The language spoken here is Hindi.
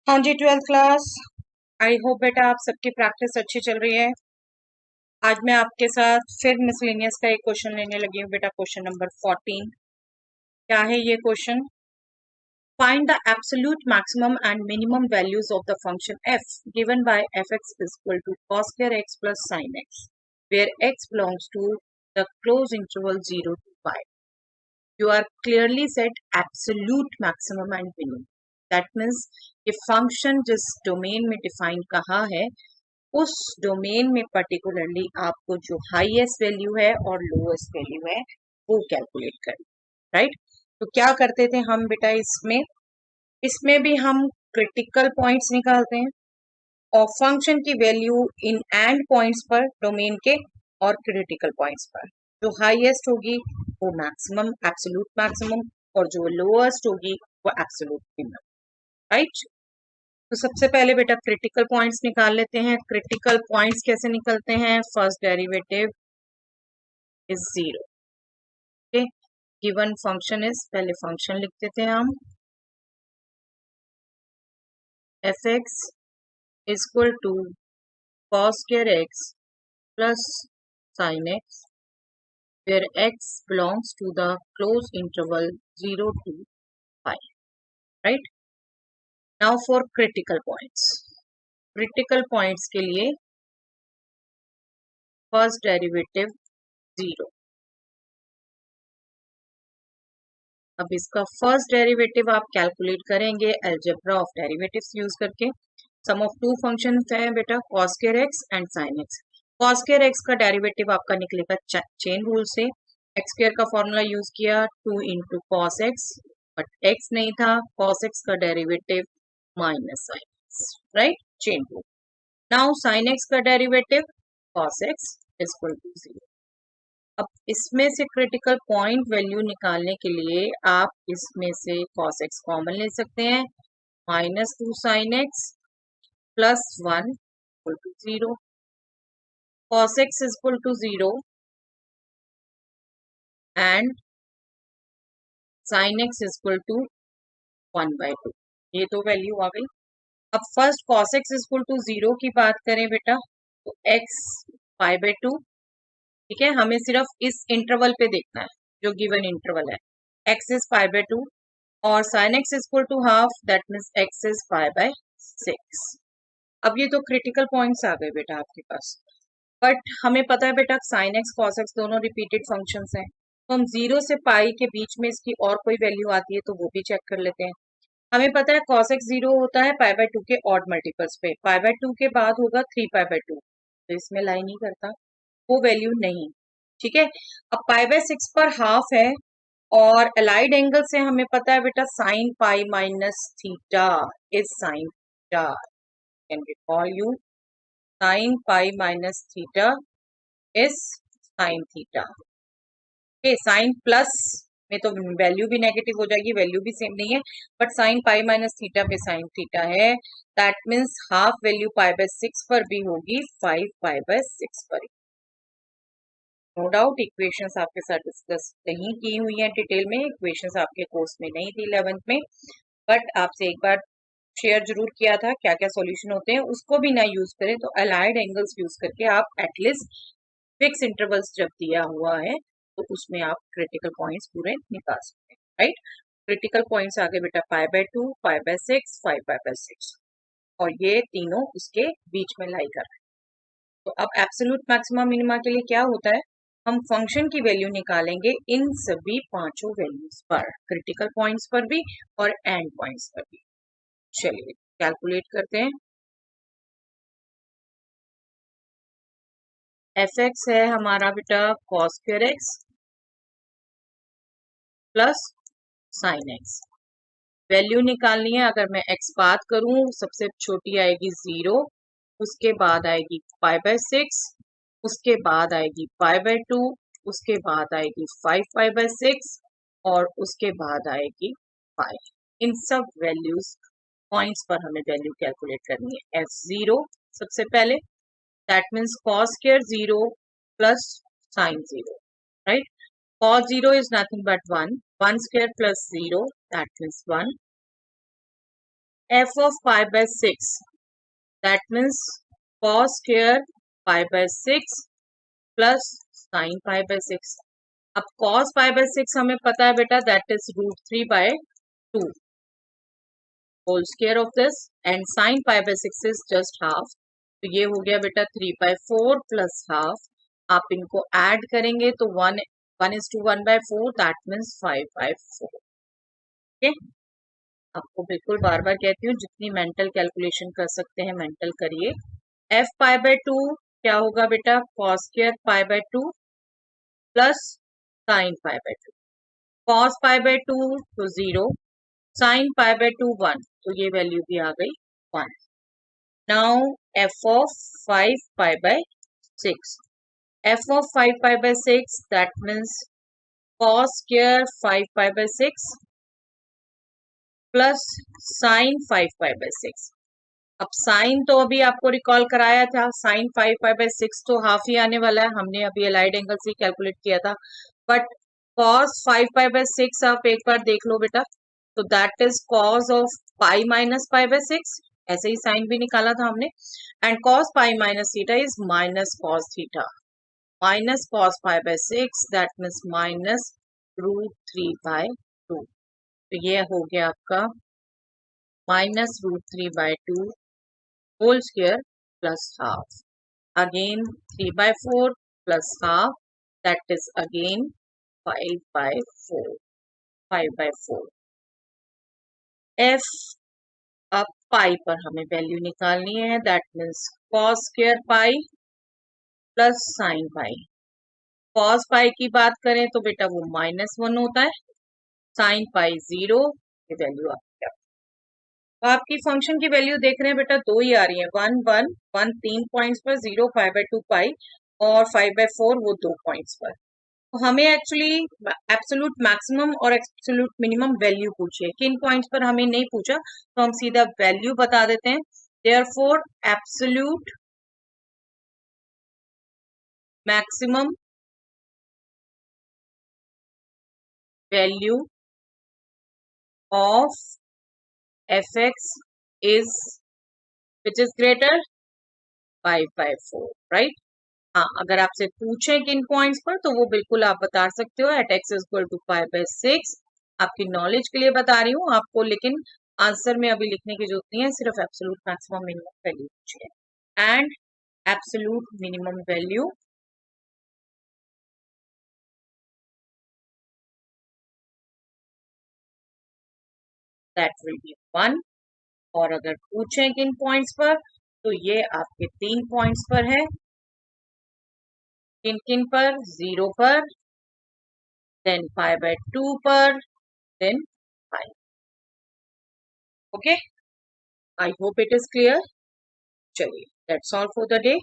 हाँ जी, 12th क्लास। आई होप बेटा आप सबकी प्रैक्टिस अच्छी चल रही है। आज मैं आपके साथ फिर मिसलेनियस का एक क्वेश्चन लेने लगी हूँ बेटा। Question number 14। क्या है ये question? Find the absolute maximum and minimum values of the function f given by fx is equal to cos square x plus sin x where x belongs to the closed interval 0 to pi. You are clearly set absolute maximum and minimum. That means ये फंक्शन जिस डोमेन में डिफाइन कहा है उस डोमेन में पर्टिकुलरली आपको जो हाईएस्ट वैल्यू है और लोएस्ट वैल्यू है वो कैलकुलेट करें। राइट? तो क्या करते थे हम बेटा, इसमें इसमें भी हम क्रिटिकल पॉइंट्स निकालते हैं और फंक्शन की वैल्यू इन एंड पॉइंट्स पर डोमेन के और क्रिटिकल पॉइंट्स पर जो हाईएस्ट होगी वो मैक्सिमम, एब्सोल्यूट मैक्सिमम, और जो लोएस्ट होगी वो एब्सोल्यूट मिनिमम। राइट? तो सबसे पहले बेटा क्रिटिकल पॉइंट्स निकाल लेते हैं। क्रिटिकल पॉइंट्स कैसे निकलते हैं? First derivative is 0। Okay, given function is, पहले फंक्शन लिख देते हैं हम, f x is equal to cos square x plus sine x where x belongs to the close interval 0 to pi. Right? Now for critical points. Critical points के लिए फर्स्ट डेरिवेटिव 0। अब इसका फर्स्ट डेरिवेटिव आप कैलकुलेट करेंगे अलजेब्रा ऑफ डेरिवेटिव्स यूज करके। सम ऑफ टू फंक्शंस है बेटा, cos square x and sin x. cos square x का डेरिवेटिव आपका निकलेगा चेन रूल से। एक्स स्क्वायर का फॉर्मूला यूज किया 2 into cos x, but x नहीं था, cos x का derivative minus sin x। Right? Chain rule. Now sin x का derivative cos x is equal to 0। अब इसमें से क्रिटिकल पॉइंट वैल्यू निकालने के लिए आप इसमें से cos x कॉमन ले सकते हैं, -2 sin x plus 1 equal to 0। cos x is equal to 0 and sin x is equal to 1/2। ये दो वैल्यू आ गई। अब first cos x is equal to 0 की बात करें बेटा, तो x π/2। ठीक है, हमें सिर्फ इस इंटरवल पे देखना है जो गिवन इंटरवल है, x इज π/2 और sin x is equal to half, that means x is π/6। अब ये तो क्रिटिकल पॉइंट्स आ गए बेटा आपके पास। बट हमें पता है बेटा sin x cos x दोनों रिपीटेड फंक्शंस हैं, तो हम 0 से पाई के बीच में इसकी और कोई वैल्यू आती है तो वो भी चेक कर लेते हैं। हमें पता है cos x 0 होता है π/2 के ऑड मल्टीपल्स पे, π/2 के बाद होगा 3π/2, तो इसमें लाई नहीं करता, वो वैल्यू नहीं। ठीक है, अब π/6 पर हाफ है और अलाइड एंगल से हमें पता है बेटा sin pi minus theta is sin theta. Can recall you, sin pi minus theta is sin theta. Okay, sine plus में तो वैल्यू भी नेगेटिव हो जाएगी, वैल्यू भी सेम नहीं है, but sine pi minus theta पे साइन थीटा है, दैट मीन्स हाफ वैल्यू π/6 पर भी होगी 5 π/6 पर। नो डाउट इक्वेशंस आपके साथ डिस्कस नहीं की हुई है डिटेल में, इक्वेशंस आपके कोर्स में नहीं थी 11th में, बट आपसे एक बार शेयर जरूर किया था क्या क्या सॉल्यूशन होते हैं। उसको भी ना यूज करें तो अलाइड एंगल्स यूज करके आप एटलीस्ट फिक्स इंटरवल्स जब दिया हुआ है तो उसमें आप क्रिटिकल पॉइंट्स पूरे निकाल सकते हैं। राइट? क्रिटिकल पॉइंट्स आगे बेटा π/2, π/6, 5π/6, और ये तीनों उसके बीच में लाई कर रहे हैं। तो अब एब्सोल्यूट मैक्सिमम मिनिमा के लिए क्या होता है, हम फंक्शन की वैल्यू निकालेंगे इन सभी पांचों वैल्यूज पर, क्रिटिकल पॉइंट्स पर भी और एंड पॉइंट्स पर भी। चलिए कैलकुलेट करते हैं। एफ एक्स है हमारा बेटा cos square x plus sine x. Value निकालनी है, अगर मैं x बात करूं सबसे छोटी आएगी 0, उसके बाद आएगी π/6, उसके बाद आएगी π/2, उसके बाद आएगी 5 π/6 और उसके बाद आएगी 5। इन सब वैल्यूज पॉइंट्स पर हमें वैल्यू कैलकुलेट करनी है। f0 सबसे पहले, that means cos square 0 plus sign 0। Right? cos 0 is nothing but 1 square plus 0, that means 1, f of pi by 6, that means cos square pi by 6 plus sin pi by 6. अब cos pi by 6 हमें पता है बेटा, that is root 3 by 2 whole square of this, and sin pi by 6 is just half. तो ये हो गया बेटा 3 by 4 plus half. आप इनको ऐड करेंगे तो 1 is to 1 by 4, that means 5 by 4. Okay, आपको बिल्कुल बार बार कहती हूँ, जितनी मेंटल कैलकुलेशन कर सकते हैं मेंटल करिए. f pi by 2 क्या होगा बेटा, cos square pi by 2 plus sin pi by 2. cos pi by 2 तो 0, sin pi by 2 1, तो ये वैल्यू भी आ गई 1. Now f of 5 pi by 6. f of 5 pi by 6, that means cos square 5 pi by 6 plus sin 5 pi by 6. अब साइन तो अभी आपको रिकॉल कराया था, साइन 5 pi by 6 तो हाफ ही आने वाला है, हमने अभी अलाइड एंगल से कैलकुलेट किया था. बट cos 5 pi by 6 आप एक बार देख लो बेटा, तो that is cos of pi minus pi by 6, ऐसे ही साइन भी निकाला था हमने. And cos pi minus theta is minus cos theta, minus cos pi by 6, that means minus root 3 by 2. तो ये हो गया आपका minus root 3 by 2 whole square plus half. Again 3 by 4 plus half, that is again 5 by 4. 5 by 4. f अब पाई पर हमें वैल्यू निकालनी है, that means cos square pi plus sin pi. cos पाई की बात करें तो बेटा वो -1 होता है, sin पाई 0, ये वैल्यू आ गया. तो आपकी फंक्शन की वैल्यू देख रहे हैं बेटा, दो ही आ रही है, 1 1 1 3 पॉइंट्स पर, 0 5 by 2 पाई और 5 by 4 वो 2 पॉइंट्स पर. तो हमें एक्चुअली एब्सोल्यूट मैक्सिमम और एब्सोल्यूट मिनिमम वैल्यू पूछिए, किन पॉइंट्स पर हमें नहीं पूछा, तो हम सीधा वैल्यू बता देते हैं. Therefore absolute maximum value of fx is which is greater 5 by 4, right? हाँ, अगर आपसे पूछें किन पॉइंट्स पर, तो वो बिल्कुल आप बता सकते हो at x equal to 5 by 6. आपकी नॉलेज के लिए बता रही हूँ आपको, लेकिन आंसर में अभी लिखने की जरूरत नहीं है, सिर्फ एब्सोल्यूट मैक्सिमम मिनिमम वैल्यू पूछिए. And absolute minimum value that will be 1. और अगर पूछें किन पॉइंट्स पर, तो ये आपके 3 पॉइंट्स पर है. किन किन पर, 0 पर, देन 5 by 2 पर, then 5. Okay, I hope it is clear. चलिए, that's all for the day.